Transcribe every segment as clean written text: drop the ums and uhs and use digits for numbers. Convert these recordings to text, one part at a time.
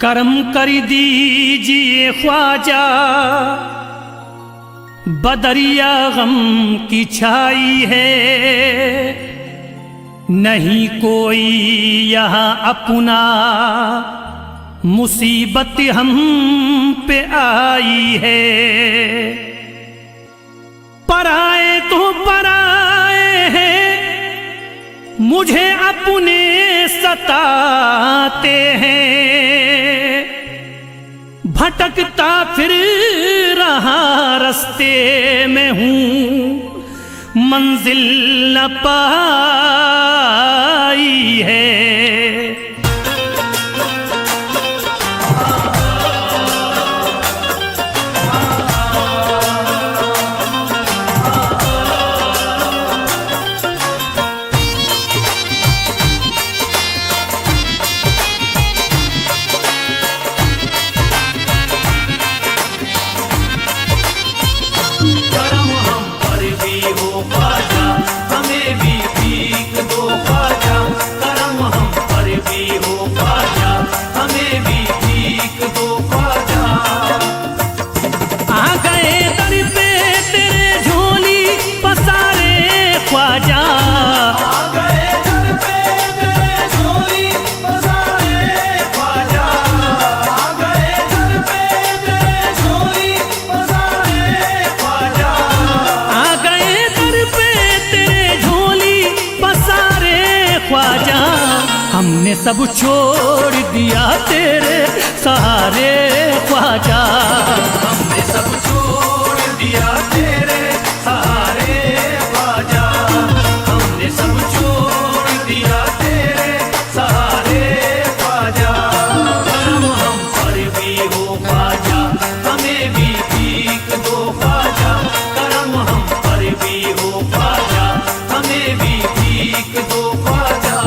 करम कर दीजिए ख्वाजा, बदरिया गम की छाई है, नहीं कोई यहाँ अपना, मुसीबत हम पे आई है। पराए तो पराए हैं, मुझे अपने सताते हैं, भटकता फिर रहा रास्ते में हूँ, मंजिल न पाई है। हमने सब छोड़ दिया तेरे सहारे ख्वाजा, हमने सब छोड़ दिया तेरे सहारे ख्वाजा, हमने सब छोड़ दिया तेरे सहारे ख्वाजा। करम हम पर भी हो ख्वाजा, हमें भी भीख दो ख्वाजा, करम हम पर भी हो ख्वाजा, हमें भी भीख दो ख्वाजा।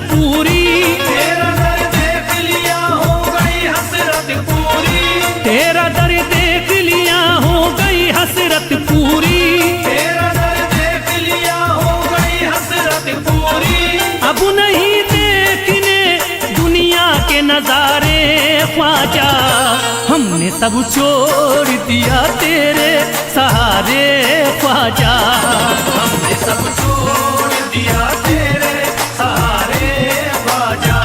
पूरी तेरा दर देख लिया हो गई हसरत पूरी, तेरा दर देख लिया हो गई हसरत पूरी, तेरा दर देख लिया हो गई हसरत पूरी। अब नहीं देखने दुनिया के नजारे ख्वाजा, हमने सब छोड़ दिया तेरे सहारे ख्वाजा, हमने सब छोड़ दिया तेरे सहारे ख्वाजा,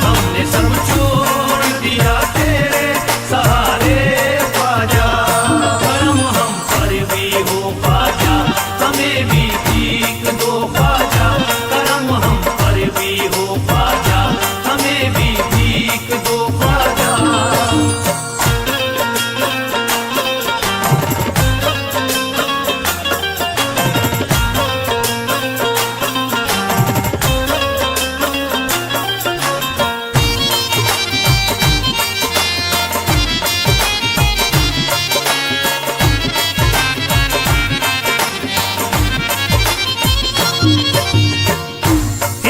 हमने सब छोड़ दिया तेरे सहारे ख्वाजा। करम हम पर भी हो ख्वाजा, हमें भी भीख दो ख्वाजा, करम हम पर भी हो ख्वाजा, हमें भी भीख दो ख्वाजा।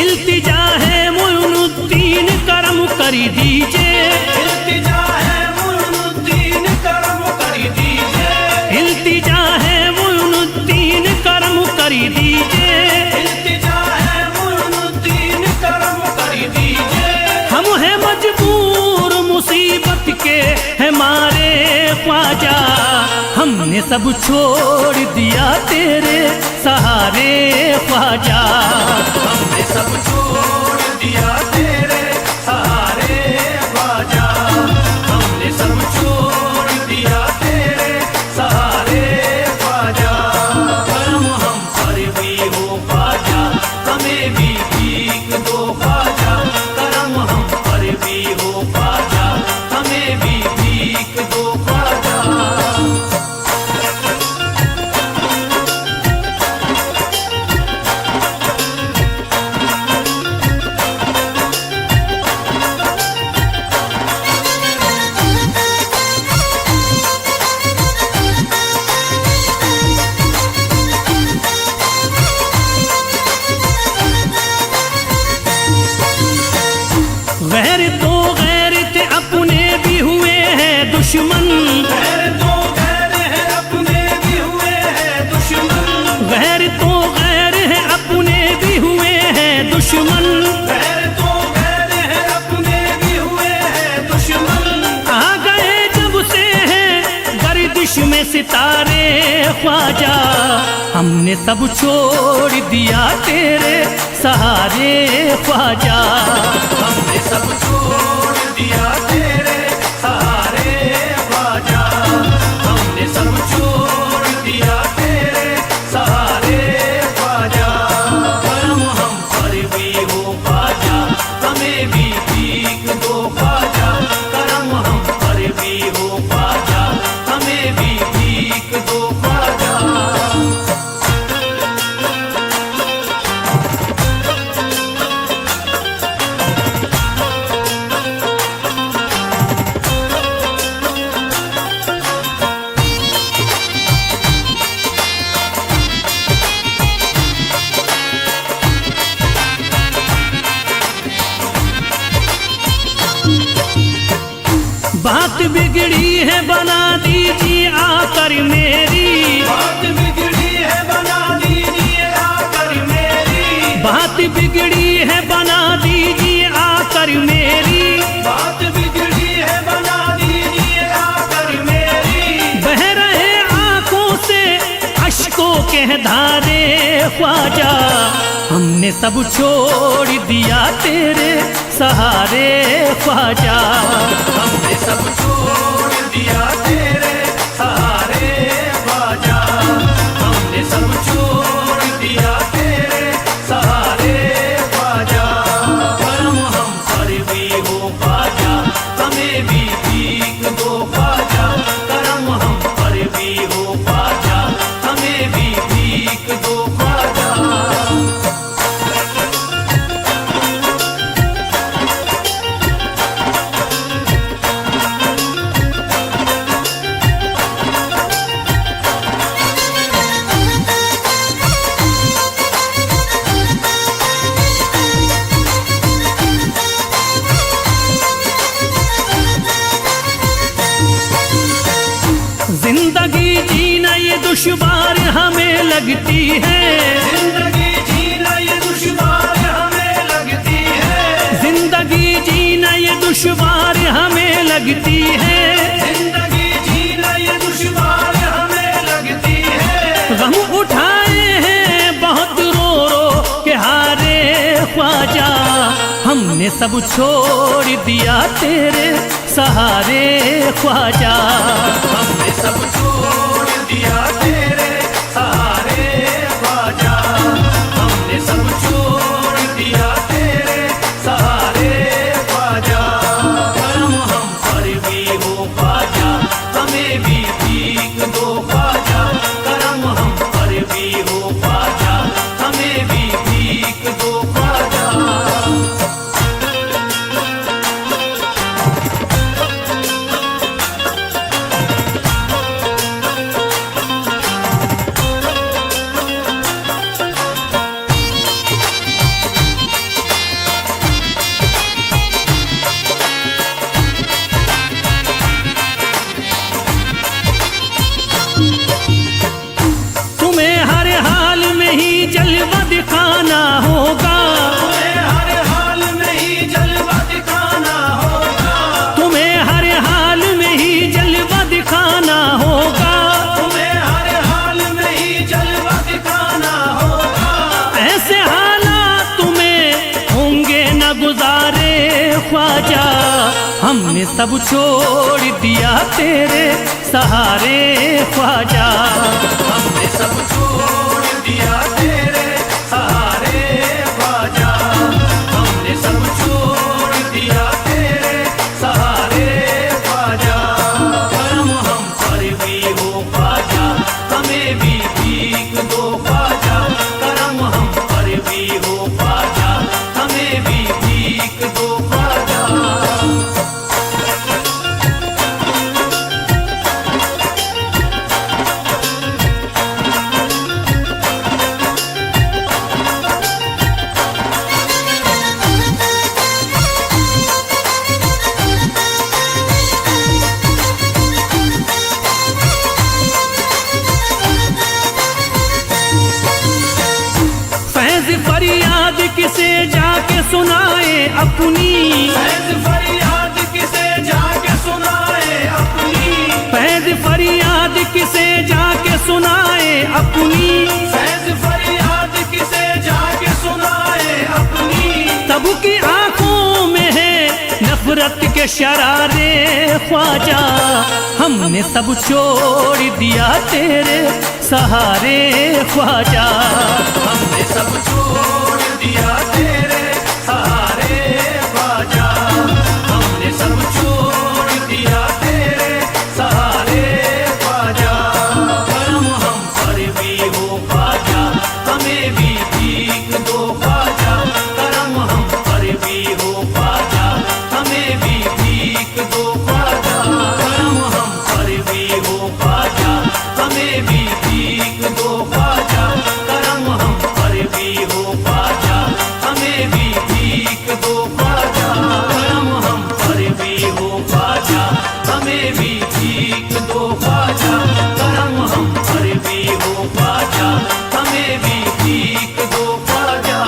इल्तिजा है मुइनुद्दीन करम कर दीजिए, इल्तिजा है मुइनुद्दीन करम कर दीजिए, इल्तिजा है मुइनुद्दीन करम कर दीजिए, इल्तिजा है मुइनुद्दीन करम कर दीजिए। हम हैं मजबूर मुसीबत के हमारे ख्वाजा, हमने सब छोड़ दिया तेरे सहारे ख्वाजा, हमने सब छोड़ दिया तेरे सहारे ख्वाजा, हमने सब छोड़ दिया तेरे सहारे ख्वाजा। करम हम पर भी हो ख्वाजा, हमें भी भीख दो ख्वाजा, करम हम पर भी हो ख्वाजा, हमें भी भीख दो ख्वाजा। गर्दिश में सितारे ख्वाजा, हमने सब छोड़ दिया तेरे सहारे ख्वाजा। हमने सब छोड़ दिया तेरे सहारे ख्वाजा, हमने सब छोड़ दिया तेरे सहारे ख्वाजा। करम हम पर भी हो ख्वाजा, हमें भी भीख दो ख्वाजा। करम हम पर भी हो ख्वाजा, हमें भी भीख दो ख्वाजा। बात बिगड़ी है बना दीजिए आकर मेरी, बात बिगड़ी है बना दीजिए आकर मेरी। बात बिगड़ी है बना दीजिए आकर मेरी। बात बिगड़ी है बना दीजिए आकर मेरी। बह रहे आंखों से अश्कों के धारे ख्वाजा, हमने सब छोड़ दिया तेरे सहारे ख्वाजा। हमने सब छोड़ दिया तेरे सहारे ख्वाजा, हमने सब छोड़ दिया तेरे सहारे ख्वाजा। करम हम पर भी हो ख्वाजा, हमें भी भीख दो ख्वाजा। करम हम पर भी हो ख्वाजा, हमें भी भीख दो ख्वाजा। जिंदगी जीना ये दुश्वार हमें लगती है, जिंदगी जीना ये दुश्वार हमें लगती है। जिंदगी जीना ये दुश्वार हमें लगती है। जिंदगी जीना ये दुश्वार हमें लगती है। गम उठाए हैं बहुत रो रो के हारे ख्वाजा, हमने सब छोड़ दिया तेरे सहारे ख्वाजा। हमने सब छोड़ दिया तेरे सहारे ख्वाजा, हमने सब छोड़ दिया तेरे सहारे ख्वाजा। करम हम पर भी हो ख्वाजा, हमें भी भीख दो ख्वाजा। करम हम पर भी हो ख्वाजा, हमें भी भीख दो ख्वाजा। तुम्हें हर हाल में ही जलवा दिखाना होगा, तुम्हें हर हाल में ही जलवा दिखाना होगा। तुम्हें हर हाल में ही जलवा दिखाना होगा। तुम्हें हर हाल में ही जलवा दिखाना होगा। ऐसे हालात तुम्हें होंगे न गुजारे ख्वाजा, हमने सब छोड़ दिया तेरे सहारे ख्वाजा। हमने सब छोड़ दिया तेरे सहारे ख्वाजा, हमने सब छोड़ दिया तेरे सहारे ख्वाजा। करम हम पर भी हो ख्वाजा, हमें भी भीख दो ख्वाजा। करम हम पर भी हो ख्वाजा, हमें भी भीख दो ख्वाजा। किसे जाके सुनाए अपनी, फैज़ फरियाद किसे जाके सुनाए अपनी। फैज़ फरियाद सबकी आंखों में है नफरत के शरारे ख्वाजा, हमने सब छोड़ दिया तेरे सहारे ख्वाजा। हमने सब छोड़ दिया तेरे सहारे ख्वाजा, हमने सब छोड़ दिया तेरे सहारे ख्वाजा। करम हम पर भी हो ख्वाजा, हमें भी भीख दो ख्वाजा। करम हम पर भी हो ख्वाजा, हमें भी भीख दो ख्वाजा। करम हम पर भी हो ख्वाजा, हमें भी भीख दो ख्वाजा। करम हम पर भी हो ख्वाजा, हमें भी भीख दो ख्वाजा। करम हम पर भी हो ख्वाजा, हमें भी भीख दो ख्वाजा। करम हम पर भी हो ख्वाजा, हमें भी भीख दो ख्वाजा।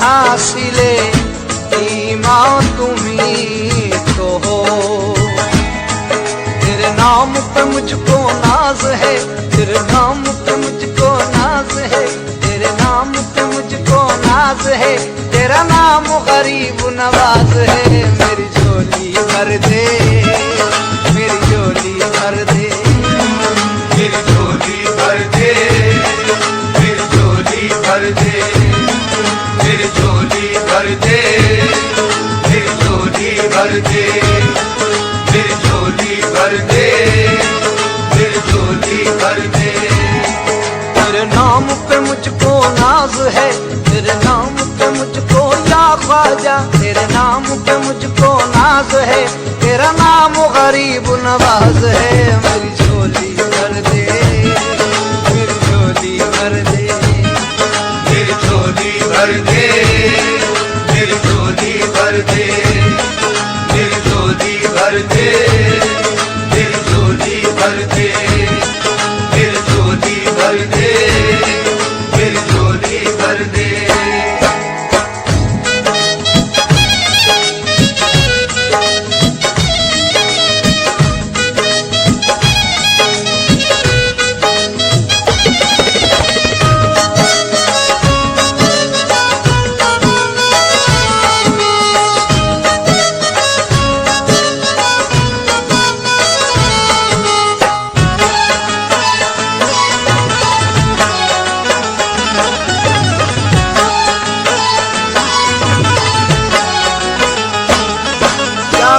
हासिले ईमान तुम्ही तो हो। तेरे नाम पे मुझको नाज है, तेरे नाम पे मुझको नाज है, तेरे नाम पे मुझको नाज है। तेरा नाम गरीब नवाज है। मेरी झोली भर दे, मेरी झोली भर दे, मेरी झोली भर दे, मेरी झोली भर दे, मेरी झोली भर दे, मेरी झोली भर दे, मेरी झोली भर दे, मेरी झोली भर दे। तेरे नाम पे मुझको नाज है, तेरे नाम पे मुझको या ख्वाजा, तेरे नाम पे मुझको नाज है। तेरा नाम गरीब नवाज है। मेरी झोली भर दे, मेरी झोली भर दे, मेरी झोली भर दे, मेरी झोली भर दे, मेरी झोली भर दे, मेरी झोली भर दे, मेरी झोली भर दे, मेरी झोली भर दे।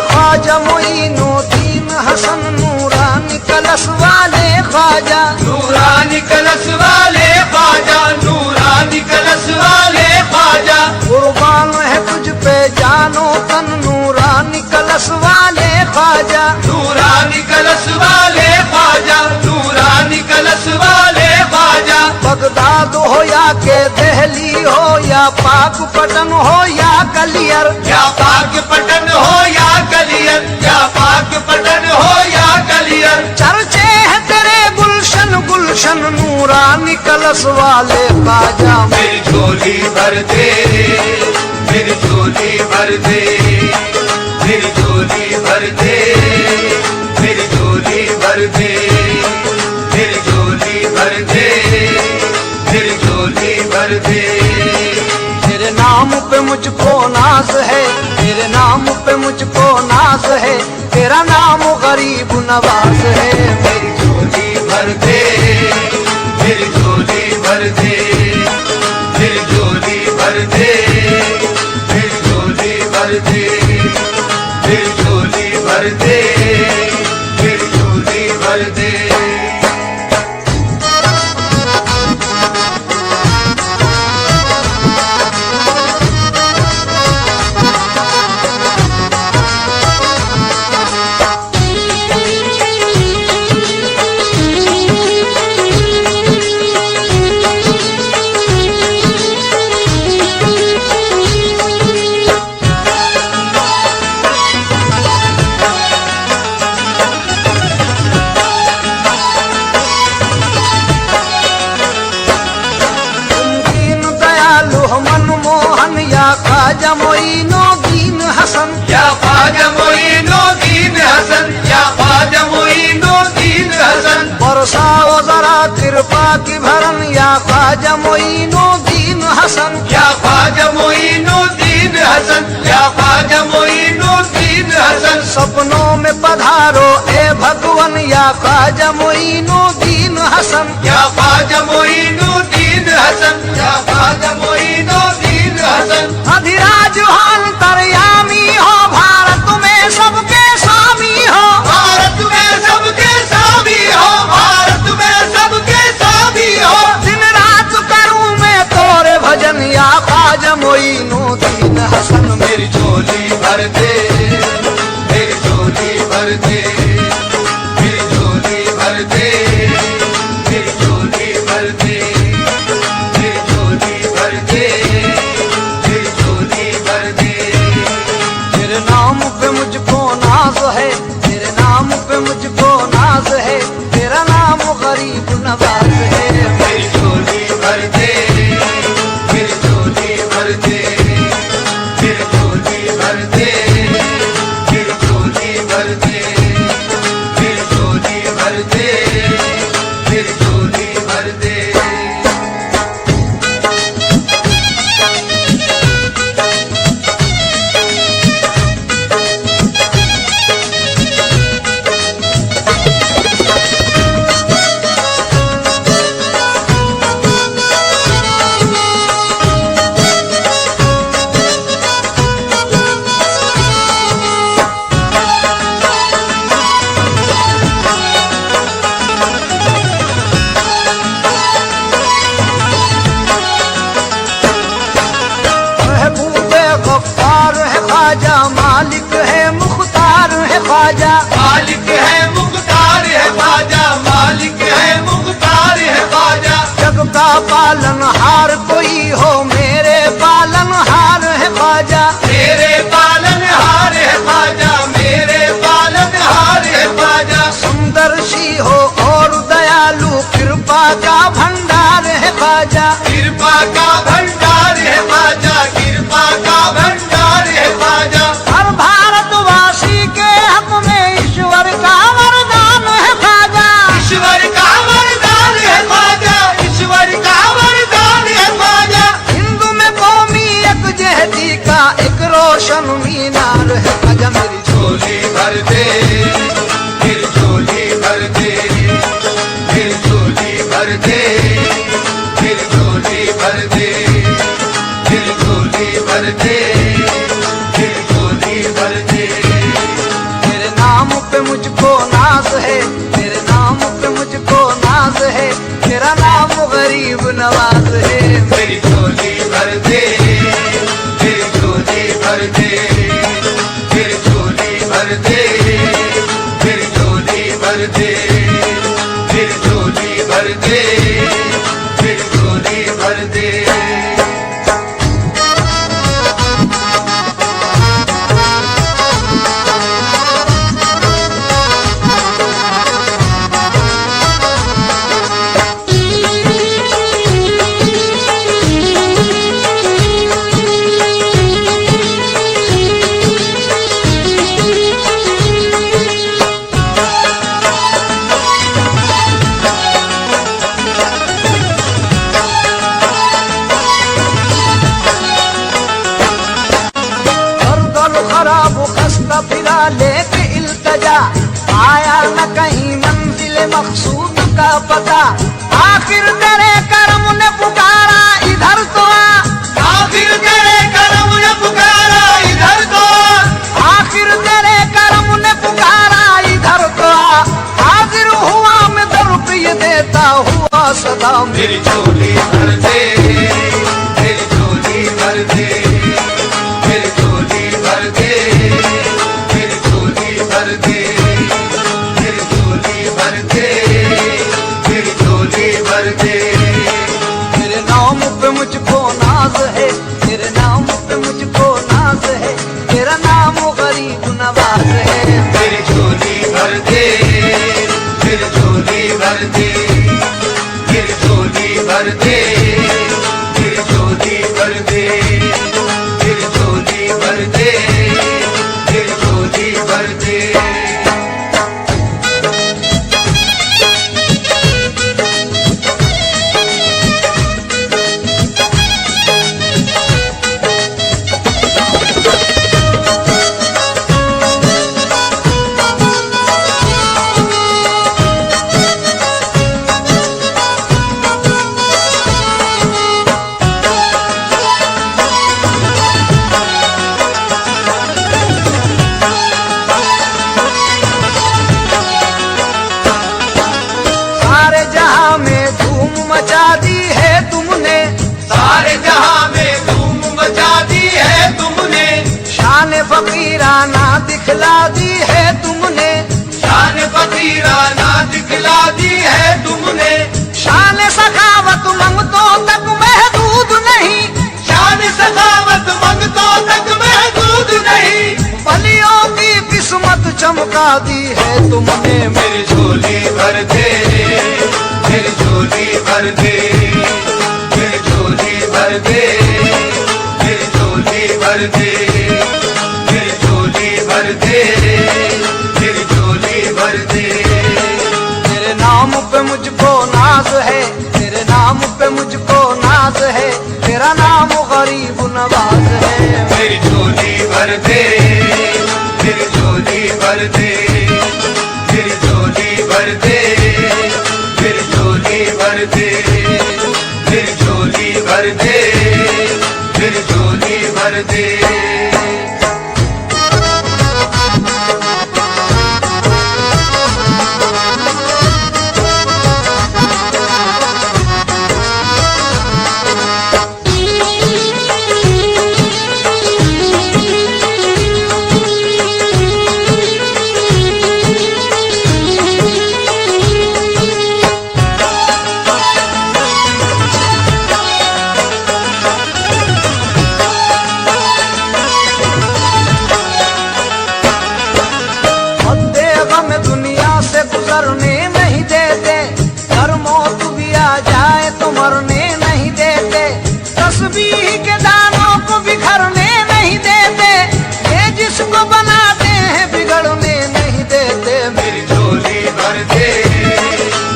ख्वाजा मोइनुद्दीन हसन नूरानी कलश वाले ख्वाजा, नूरानी कलश वाले ख्वाजा, नूरानी कलश वाले ख्वाजा। कुर्बान है तुझ पे जानो तन नूरानी कलश वाले ख्वाजा, नूरानी कलश वाले ख्वाजा, नूरानी कलश वाले ख्वाजा। बगदाद हो या के दिल्ली हो या पाक पटन हो या कलियर, या पाक पटन हो या कलियर, या पाक पटन हो या कलियर। चर्चे है तेरे गुलशन गुलशन नूरानी कलश वाले ख्वाजा। मेरी झोली भर दे, मेरी झोली भर दे, मेरी झोली भर दे, मुझको नाज है, तेरे नाम पे मुझको नाज है, तेरा नाम गरीब नवाज है। मेरी झोली भर दे, मेरी झोली भर दे, मेरी झोली भर दे, मेरी झोली भर दे, मेरी झोली भर दे, मेरी झोली भर दे। ख्वाजा मोइनुद्दीन हसन, या ख्वाजा मोइनुद्दीन हसन, या ख्वाजा मोइनुद्दीन हसन। बरसाओ जरा कृपा की भरन, या ख्वाजा मोइनुद्दीन हसन, या ख्वाजा मोइनुद्दीन हसन, या ख्वाजा मोइनुद्दीन हसन। सपनों में पधारो ए भगवन, या ख्वाजा मोइनुद्दीन हसन, या ख्वाजा मोइनुद्दीन हसन, या ख्वाजा मोइनुद्दीन हसन। अधिराज हो अंतर्यामी हो, भारत में सबके स्वामी हो, भारत में सबके स्वामी हो, भारत में सबके स्वामी हो। दिन रात करूं मैं तोरे भजन, या ख्वाजा मोइनुद्दीन हसन। मेरी झोली भर दे, मेरी झोली भर दे, मेरी झोली भर दे, मेरी झोली भर दे, मेरी झोली भर दे, मेरी झोली भर दे। तेरे नाम पे मुझको नाज है, तेरे नाम पे मुझको नाज है, तेरा नाम गरीब नवाज है। मेरी झोली भर दे, मेरी झोली भर दे, मेरी झोली भर दे, मेरी झोली भर दे, मेरी झोली भर दे, मेरी झोली भर दे। महबूबे गफ्फार है ख्वाजा, मालिक है मुख्तार है ख्वाजा, मालिक है मुख्तार है ख्वाजा, मालिक है मुख्तार है ख्वाजा। जग का पालनहार कोई हो, मेरे पालनहार है ख्वाजा, मेरे पालनहार है ख्वाजा, मेरे पालनहार है ख्वाजा। समदर्शी हो और दयालु, कृपा का भंडार है ख्वाजा, कृपा का भंडार है ख्वाजा, कृपा का भंडार है ख्वाजा। हर भारतवासी के हक में ईश्वर का वरदान है ख्वाजा, ईश्वर का वरदान है ख्वाजा, ईश्वर का वरदान है ख्वाजा। हिंदू में कौमी यकजहती का एक रोशन मीनार है ख्वाजा। मेरी झोली भर दे, फिर झोली भर दे, फिर झोली भर दे, फिर झोली भर दे, फिर झोली भर दे, फिर झोली भर दे। तेरे नाम पे मुझको नाज है, तेरे नाम पे मुझको नाज है, तेरा नाम गरीब नवाज है। मेरी झोली भर दे, मेरी झोली भर दे, लेके इल्तजा, आया न कहीं मंजिल मकसूद का पता। आखिर तेरे करम ने पुकारा इधर तो आ, आखिर तेरे करम ने पुकारा इधर तो आ, आखिर तेरे करम ने पुकारा इधर तो आ। हाजिर हुआ मैं दर पे ये देता हुआ सदा। मेरी झोली भर दे, मेरी झोली भर दे, मेरी झोली भर दे, मेरी झोली भर दे, मेरी झोली भर दे, मेरी झोली भर दे। तेरे नाम पे मुझको नाज है, तेरे नाम पे मुझको नाज है, तेरा नाम गरीब नवाज है। मेरी झोली भर दे, मेरी झोली भर दे, मेरी झोली भर दे, मेरी झोली भर दे, मेरी झोली भर दे, मेरी झोली भर दे। सारे जहां में धूम मचा दी है तुमने, सारे जहां में धूम मचा दी है तुमने, शान फकीराना दिखला दी है तुमने, शान फकीराना दिखला दी है तुमने, शान सखावत मंगतों तक महदूद नहीं, शान सखावत मंगतों तक महदूद नहीं। बलियों की किस्मत चमका दी है तुमने। मेरी झोली भर दे, मेरी झोली भर दे, मेरी झोली भर दे, मेरी झोली भर दे, मेरी झोली भर दे, मेरी झोली भर दे। तेरे नाम पे मुझको नाज है, तेरे नाम पे मुझको नाज है, तेरा नाम गरीब नवाज है। मेरी झोली भर दे, मेरी झोली भर दे, मेरी झोली भर दे, मेरी झोली भर दे, मेरी झोली भर दे, मेरी झोली भर दे। मद्दे गम दुनिया से गुजरने नहीं देते, कर मौत भी आ जाए तो मरने नहीं देते, तस्बीह के दानों को बिखरने नहीं देते, ये जिसको बनाते हैं बिगड़ने नहीं देते। मेरी झोली भर दे,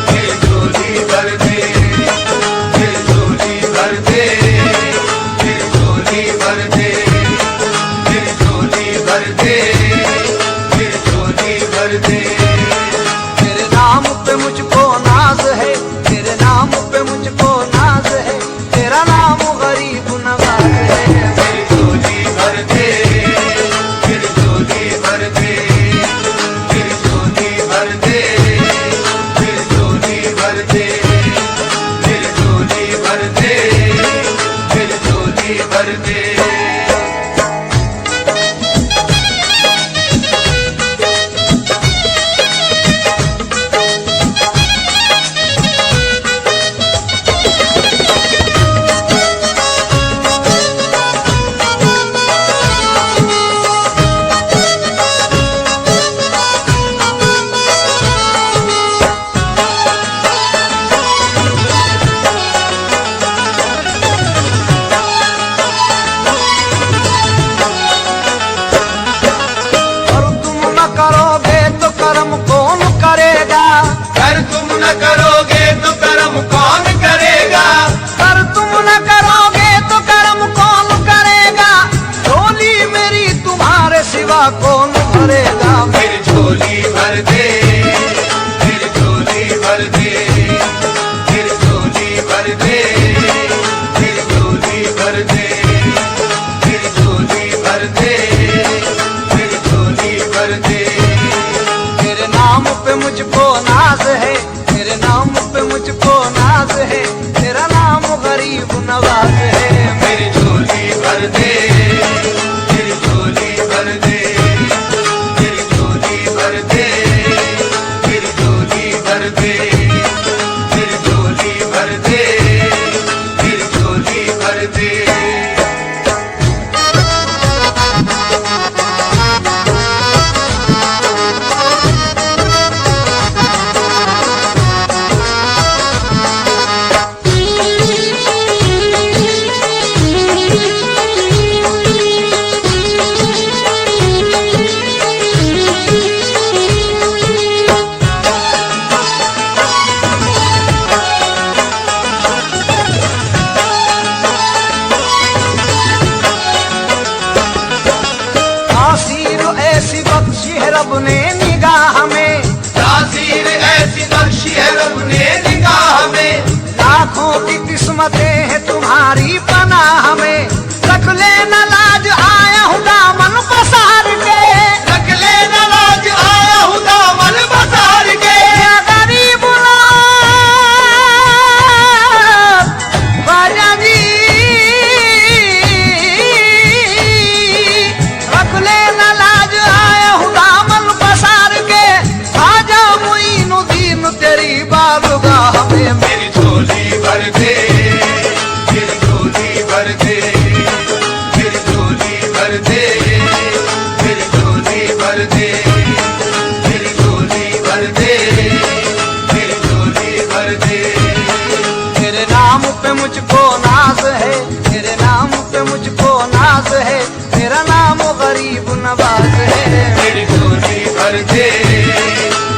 मेरी झोली भर दे, मेरी झोली भर दे, मेरी झोली भर दे, मेरी झोली भर दे, मेरी झोली भर दे। तेरे नाम पे मुझको नाज है, तेरे नाम पे मुझको नाज है, तेरा नाम गरीब नवाज है। मेरी झोली भर दे, मेरी झोली भर दे, मेरी झोली भर दे, हिम्मतें हैं तुम्हारी पनाह में, रख लेना लाज आया हूँ दामन पसार के, रख लेना लाज आया हूँ दामन पसार के। या गरीब बाजा जी, रख लेना लाज आया हूँ दामन पसार के, आजा मुईनुद्दीन तेरी बारगाह में। मेरी झोली भर दे, मेरी झोली भर दे, मेरी झोली भर दे, मेरी झोली भर दे, मेरी झोली भर दे, मेरी झोली भर दे। तेरे नाम पे मुझको नाज है, तेरे नाम पे मुझको नाज है, तेरा नाम गरीब नवाज है। मेरी झोली भर दे,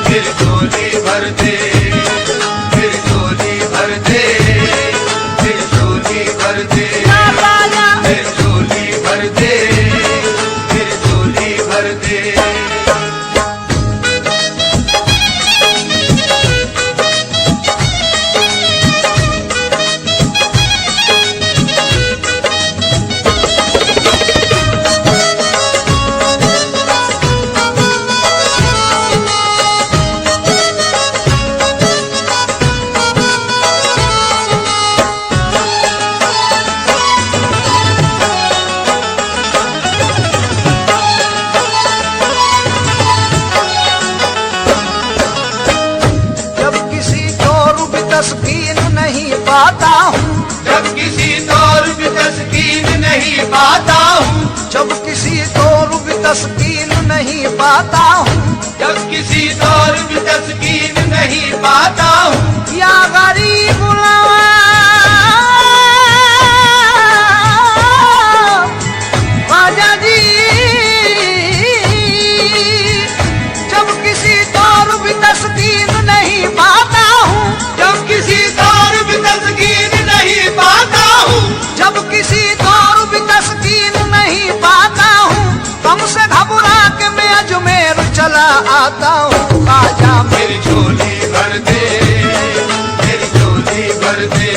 मेरी झोली भर दे, मेरी झोली भर दे, मेरी झोली भर दे, मेरी झोली भर दे, मेरी झोली भर दे। जब किसी दौर भी तस्कीन नहीं पाता हूँ, जब किसी दौर भी तस्कीन नहीं पाता हूँ, जब किसी दौर भी तस्कीन नहीं पाता हूँ, जब किसी दौर भी तस्कीन नहीं पाता हूँ, या गरीब बाजा जी, जब किसी दौर भी तस्कीन नहीं पाता हूँ, जब किसी दौर भी तस्कीन नहीं पाता हूँ, जब किसी दौर भी तस्कीन नहीं पाता हूँ, कम से घबरा के मैं अजमेर चला आता हूँ। आजा मेरी झोली भर दे, मेरी झोली भर दे,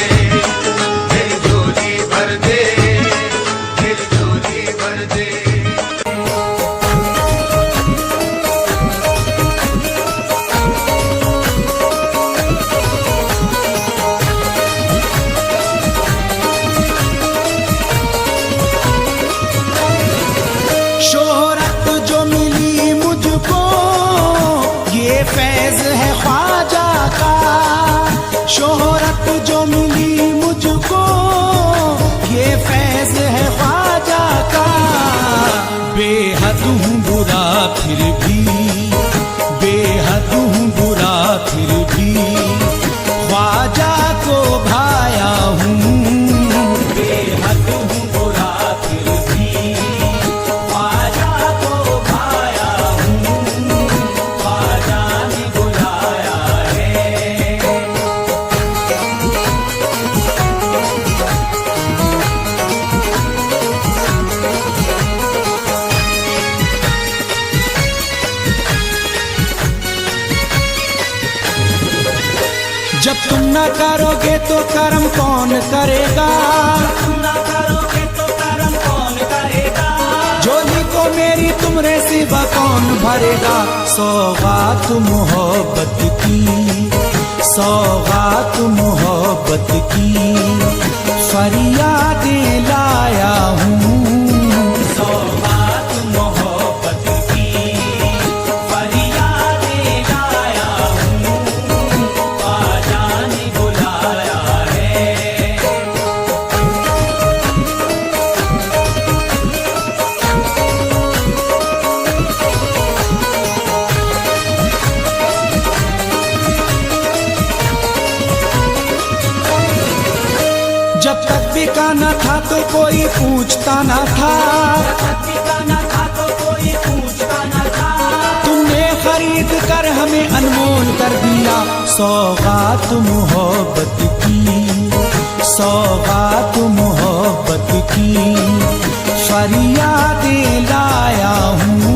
मेरी झोली भर दे, मेरी झोली भर दे। शोहरत जो मिली मुझको ये फैज है ख्वाजा का, शोहरत जो मिली मुझको ये फैज है ख्वाजा का। बेहद हूँ बुरा फिर भी, बेहद हूँ बुरा फिर भी ख्वाजा को भाया हूँ। बेहद हूँ बुरा फिर भी ख्वाजा को भाया हूँ, ख्वाजा ने बुलाया है। जब तुम न करोगे तो कर्म कौन करेगा, तुम न करोगे तो कर्म कौन करेगा, झोली को मेरी तुमरे सिवा कौन भरेगा। सौगात मोहब्बत की, सौगात मोहब्बत की फरियादें लाया हूँ। सौगात मोहब्बत की फरियादें लाया हूँ, ख्वाजा ने बुलाया है। जब तक बिका न था तो कोई पूछता न था, तुमने खरीद कर हमें अनमोल कर दिया। सौगात मोहब्बत की, सौगात मोहब्बत की फरियादें लाया हूँ।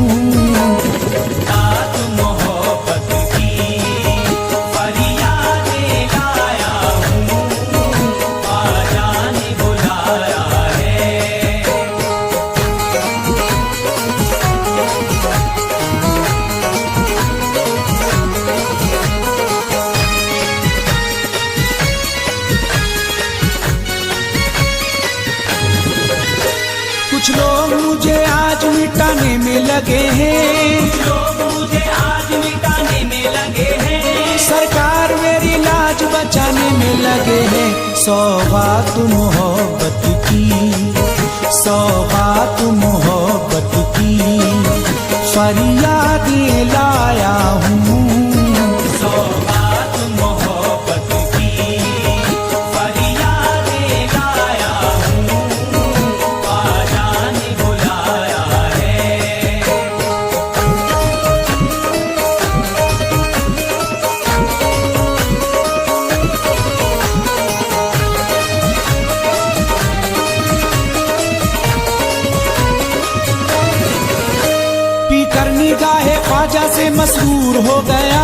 मोहब्बत की फरियादें लाया हूँ, कुछ लोग मुझे आज मिटाने में लगे हैं, लोग मुझे आज मिटाने में लगे हैं, सरकार मेरी लाज बचाने में लगे हैं। सौगात मोहब्बत की, सौगात मोहब्बत की फरियादें लाया हूँ। सौगात मोहब्बत की फरियादें लाया हूँ, ख्वाजा ने बुलाया है। पीकर निगाहे ख्वाजा से मसरूर हो गया,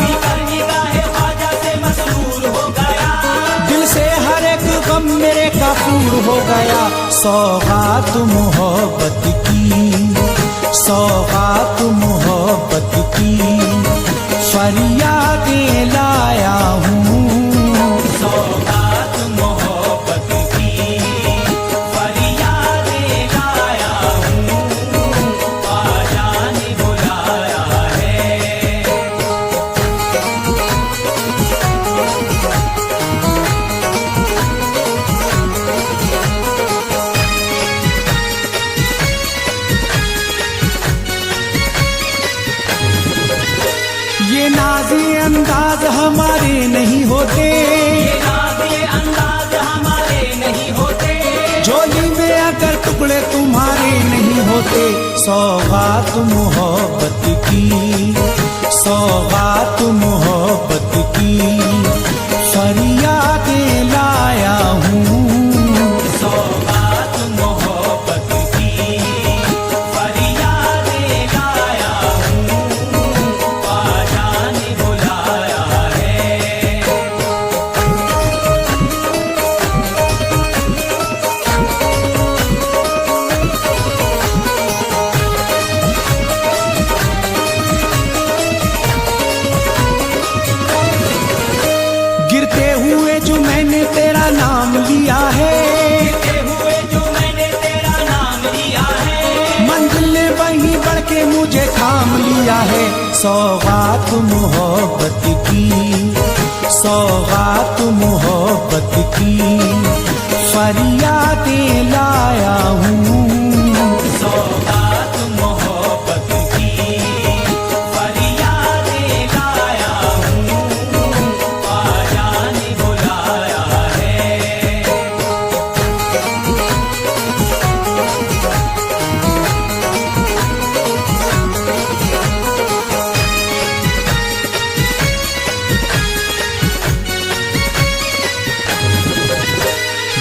पीकर निगाहे ख्वाजा से मसरूर हो गया, दिल से हर एक गम मेरे काफूर हो गया। सौगात मोहब्बत की, सौगात मोहब्बत की फरियादें लाया हूँ। सौगात मोहब्बत की फरियादें लाया हूँ, ख्वाजा ने बुलाया है। ये नाज़े अंदाज हमारे नहीं होते, ये नाज़े अंदाज हमारे नहीं होते, झोली में अगर टुकड़े तुम्हारे नहीं होते। सौगात मोहब्बत की, सौगात मोहब्बत की फरियादें लाया हूँ। सौगात मोहब्बत की फरियादें लाया हूँ, ख्वाजा ने बुलाया है। गिरते हुए जो मैंने तेरा नाम लिया है, गिरते हुए जो मैंने तेरा नाम लिया है, मंजिल ने वहीं बढ़ के मुझे थाम लिया है। सौगात मोहब्बत की, सौगात मोहब्बत की फरियादें लाया हूँ। सौगात मोहब्बत की फरियादें लाया हूँ, ख्वाजा ने बुलाया है।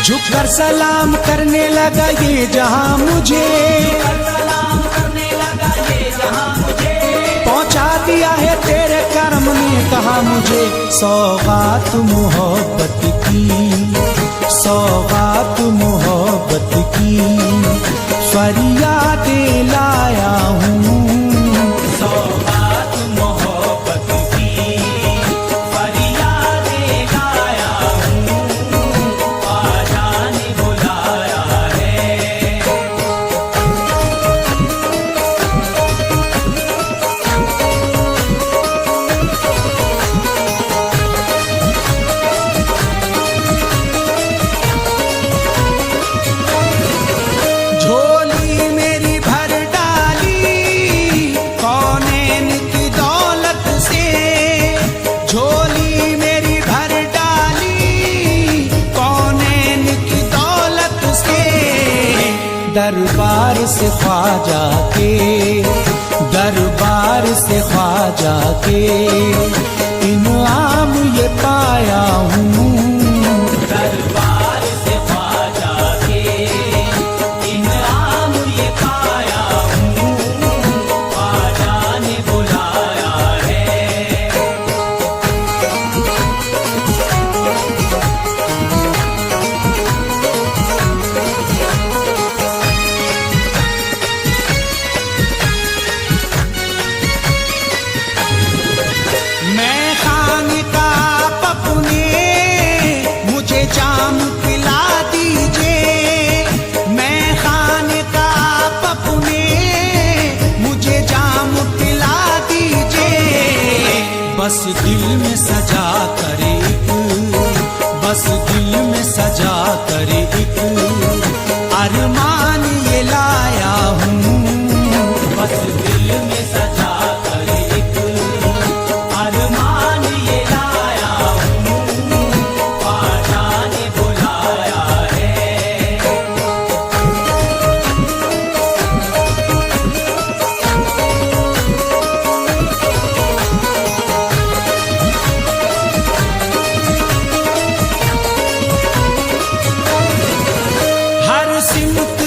झुककर सलाम करने लगा ये जहां मुझे, सलाम करने लगा ये जहां मुझे, पहुंचा दिया है तेरे करम ने कहा मुझे। सौगात मोहब्बत की, सौगात मोहब्बत की फरियादें लाया हूँ। सौगात मोहब्बत की फरियादें लाया हूँ, ख्वाजा ने बुलाया है। झोली मेरी भर डाली कौनैन की दौलत से, झोली मेरी भर डाली कौनैन की दौलत से। दरबार से ख्वाजा के, दरबार से ख्वाजा के इनाम ये पाया हूँ। दरबार से ख्वाजा के इनाम ये पाया हूँ, ख्वाजा ने बुलाया है। मैं खानिका अपने दिल में सजा करे बस दिल में सजा करे एक अरमान ये लाया हूँ बस दिल में सजा करे एक अरमान ये लाया हूँ ख्वाजा ने बुलाया है। हर सिमत